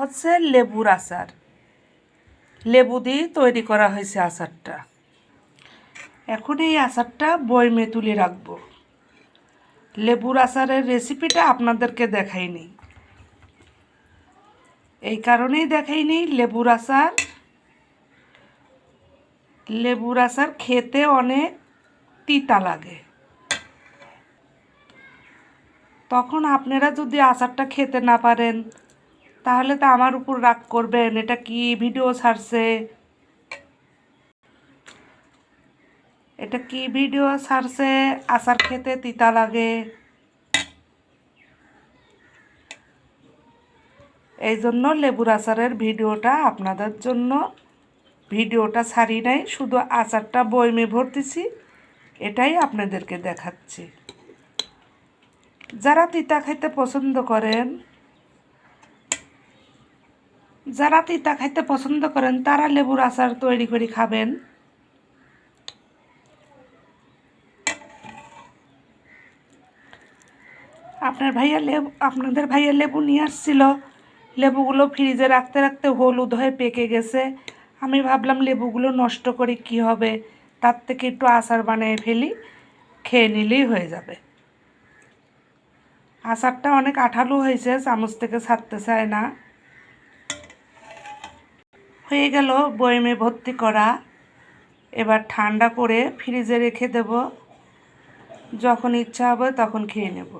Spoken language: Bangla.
হচ্ছে লেবুর আচার। লেবু দিয়ে তৈরি করা হয়েছে আচারটা। এখন এই আচারটা বয়মে তুলে রাখবো। লেবুর আচারের রেসিপিটা আপনাদেরকে দেখাইনি, এই কারণেই দেখাইনি। লেবুর আচার খেতে অনেক তিতা লাগে। তখন আপনারা যদি আচারটা খেতে না পারেন তাহলে তো আমার উপর রাগ করবেন, এটা কি ভিডিও ছাড়ছে, আচার খেতে তিতা লাগে। এই জন্য লেবুর আচারের আপনাদের জন্য ভিডিওটা ছাড়ি নাই, শুধু আচারটা বয়মে ভরতেছি, এটাই আপনাদেরকে দেখাচ্ছি। যারা তিতা খাইতে পছন্দ করেন তারা লেবুর আচার তৈরি করে খাবেন। আপনাদের ভাইয়া লেবু নিয়ে আসছিল। লেবুগুলো ফ্রিজে রাখতে রাখতে হলুদ হয়ে পেকে গেছে। আমি ভাবলাম লেবুগুলো নষ্ট করে কি হবে, তার থেকে একটু আচার বানিয়ে ফেলি, খেয়ে নিলেই হয়ে যাবে। আচারটা অনেক আঠালো হয়েছে, চামচ থেকে ছাড়তে চায় না। হয়ে গেল বয়মে ভর্তি করা। এবার ঠান্ডা করে ফ্রিজে রেখে দেব, যখন ইচ্ছা হবে তখন খেয়ে নেব।